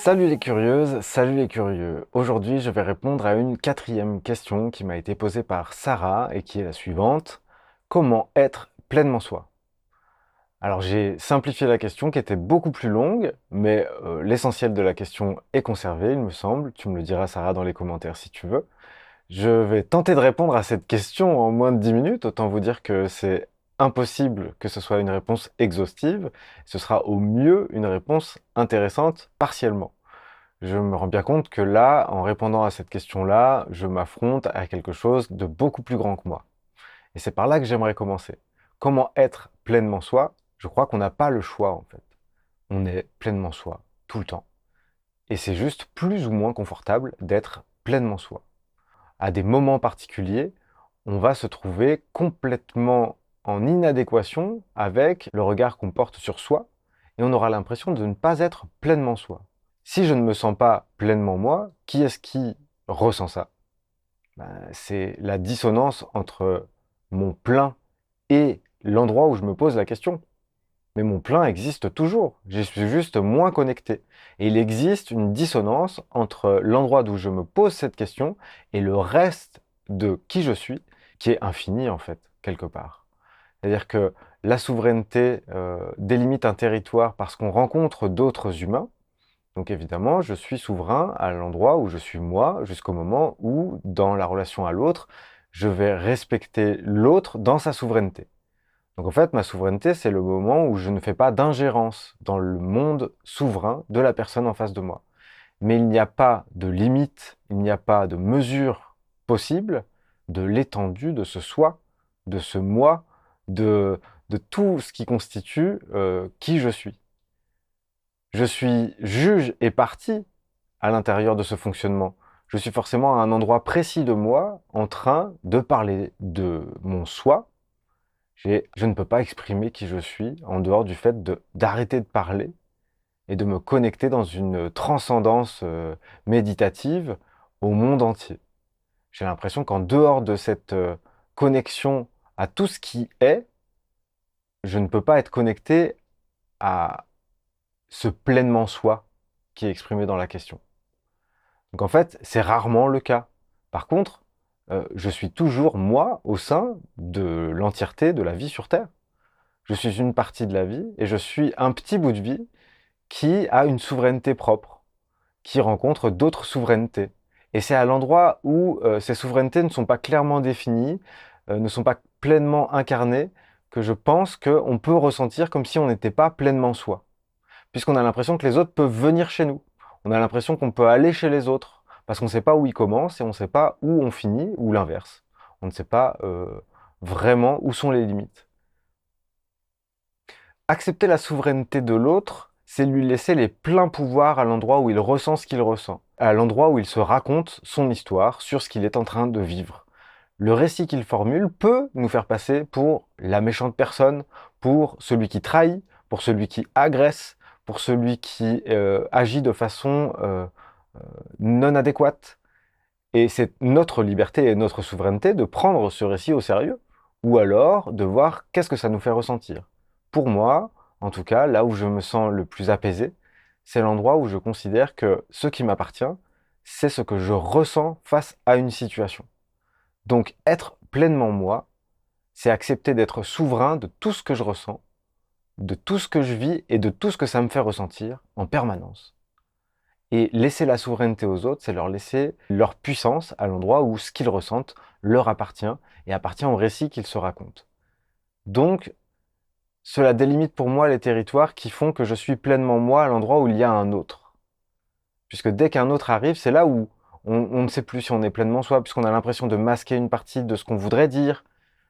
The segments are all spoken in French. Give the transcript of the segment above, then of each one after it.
Salut les curieuses, salut les curieux. Aujourd'hui, je vais répondre à une quatrième question qui m'a été posée par Sarah et qui est la suivante. Comment être pleinement soi? Alors j'ai simplifié la question qui était beaucoup plus longue, mais l'essentiel de la question est conservé, il me semble. Tu me le diras Sarah dans les commentaires si tu veux. Je vais tenter de répondre à cette question en moins de 10 minutes, autant vous dire que c'est impossible que ce soit une réponse exhaustive. Ce sera au mieux une réponse intéressante partiellement. Je me rends bien compte que là, en répondant à cette question-là, je m'affronte à quelque chose de beaucoup plus grand que moi. Et c'est par là que j'aimerais commencer. Comment être pleinement soi? Je crois qu'on n'a pas le choix en fait. On est pleinement soi, tout le temps. Et c'est juste plus ou moins confortable d'être pleinement soi. À des moments particuliers, on va se trouver complètement en inadéquation avec le regard qu'on porte sur soi et on aura l'impression de ne pas être pleinement soi. Si je ne me sens pas pleinement moi, qui est-ce qui ressent ça? C'est la dissonance entre mon plein et l'endroit où je me pose la question. Mais mon plein existe toujours, je suis juste moins connecté. Et il existe une dissonance entre l'endroit d'où je me pose cette question et le reste de qui je suis, qui est infini en fait, quelque part. C'est-à-dire que la souveraineté délimite un territoire parce qu'on rencontre d'autres humains. Donc évidemment, je suis souverain à l'endroit où je suis moi, jusqu'au moment où, dans la relation à l'autre, je vais respecter l'autre dans sa souveraineté. Donc en fait, ma souveraineté, c'est le moment où je ne fais pas d'ingérence dans le monde souverain de la personne en face de moi. Mais il n'y a pas de limite, il n'y a pas de mesure possible de l'étendue de ce soi, de ce moi, de, de tout ce qui constitue qui je suis. Je suis juge et partie à l'intérieur de ce fonctionnement. Je suis forcément à un endroit précis de moi en train de parler de mon soi. Je ne peux pas exprimer qui je suis en dehors du fait d'arrêter de parler et de me connecter dans une transcendance méditative au monde entier. J'ai l'impression qu'en dehors de cette connexion à tout ce qui est, je ne peux pas être connecté à ce pleinement soi qui est exprimé dans la question. Donc en fait, c'est rarement le cas. Par contre, je suis toujours moi au sein de l'entièreté de la vie sur Terre. Je suis une partie de la vie et je suis un petit bout de vie qui a une souveraineté propre, qui rencontre d'autres souverainetés. Et c'est à l'endroit où ces souverainetés ne sont pas clairement définies, ne sont pas pleinement incarnées, que je pense qu'on peut ressentir comme si on n'était pas pleinement soi. Puisqu'on a l'impression que les autres peuvent venir chez nous. On a l'impression qu'on peut aller chez les autres, parce qu'on ne sait pas où ils commencent et on ne sait pas où on finit, ou l'inverse. On ne sait pas vraiment où sont les limites. Accepter la souveraineté de l'autre, c'est lui laisser les pleins pouvoirs à l'endroit où il ressent ce qu'il ressent, à l'endroit où il se raconte son histoire sur ce qu'il est en train de vivre. Le récit qu'il formule peut nous faire passer pour la méchante personne, pour celui qui trahit, pour celui qui agresse, pour celui qui agit de façon non adéquate. Et c'est notre liberté et notre souveraineté de prendre ce récit au sérieux, ou alors de voir qu'est-ce que ça nous fait ressentir. Pour moi, en tout cas, là où je me sens le plus apaisé, c'est l'endroit où je considère que ce qui m'appartient, c'est ce que je ressens face à une situation. Donc être pleinement moi, c'est accepter d'être souverain de tout ce que je ressens, de tout ce que je vis et de tout ce que ça me fait ressentir en permanence. Et laisser la souveraineté aux autres, c'est leur laisser leur puissance à l'endroit où ce qu'ils ressentent leur appartient et appartient au récit qu'ils se racontent. Donc, cela délimite pour moi les territoires qui font que je suis pleinement moi à l'endroit où il y a un autre. Puisque dès qu'un autre arrive, c'est là où on ne sait plus si on est pleinement soi, puisqu'on a l'impression de masquer une partie de ce qu'on voudrait dire.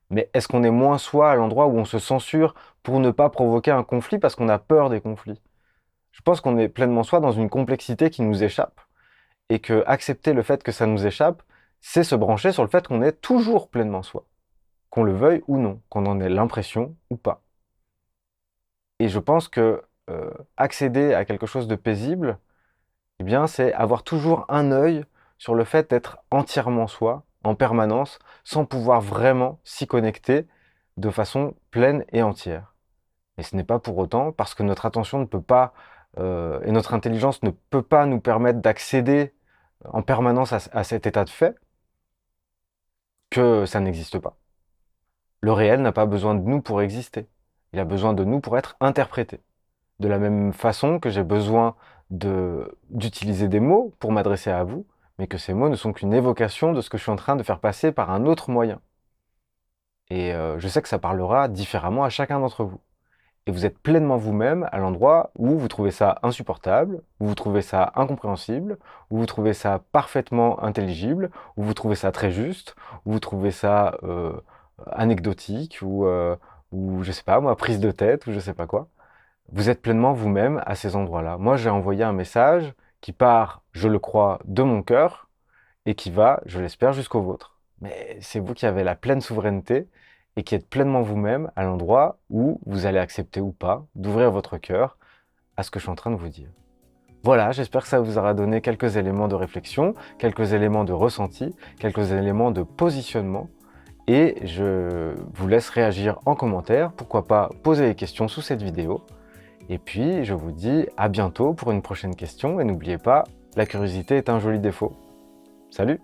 Mais est-ce qu'on est moins soi à l'endroit où on se censure pour ne pas provoquer un conflit parce qu'on a peur des conflits? Je pense qu'on est pleinement soi dans une complexité qui nous échappe. Et que accepter le fait que ça nous échappe, c'est se brancher sur le fait qu'on est toujours pleinement soi. Qu'on le veuille ou non, qu'on en ait l'impression ou pas. Et je pense que accéder à quelque chose de paisible, eh bien, c'est avoir toujours un œil sur le fait d'être entièrement soi, en permanence, sans pouvoir vraiment s'y connecter de façon pleine et entière. Et ce n'est pas pour autant parce que notre attention ne peut pas et notre intelligence ne peut pas nous permettre d'accéder en permanence à cet état de fait, que ça n'existe pas. Le réel n'a pas besoin de nous pour exister. Il a besoin de nous pour être interprété. De la même façon que j'ai besoin d'utiliser des mots pour m'adresser à vous, mais que ces mots ne sont qu'une évocation de ce que je suis en train de faire passer par un autre moyen. Et je sais que ça parlera différemment à chacun d'entre vous. Et vous êtes pleinement vous-même à l'endroit où vous trouvez ça insupportable, où vous trouvez ça incompréhensible, où vous trouvez ça parfaitement intelligible, où vous trouvez ça très juste, où vous trouvez ça anecdotique, ou je sais pas moi, prise de tête, ou je sais pas quoi. Vous êtes pleinement vous-même à ces endroits-là. Moi, j'ai envoyé un message qui part, je le crois, de mon cœur, et qui va, je l'espère, jusqu'au vôtre. Mais c'est vous qui avez la pleine souveraineté et qui êtes pleinement vous-même à l'endroit où vous allez accepter ou pas d'ouvrir votre cœur à ce que je suis en train de vous dire. Voilà, j'espère que ça vous aura donné quelques éléments de réflexion, quelques éléments de ressenti, quelques éléments de positionnement. Et je vous laisse réagir en commentaire, pourquoi pas poser des questions sous cette vidéo. Et puis, je vous dis à bientôt pour une prochaine question. Et n'oubliez pas, la curiosité est un joli défaut. Salut!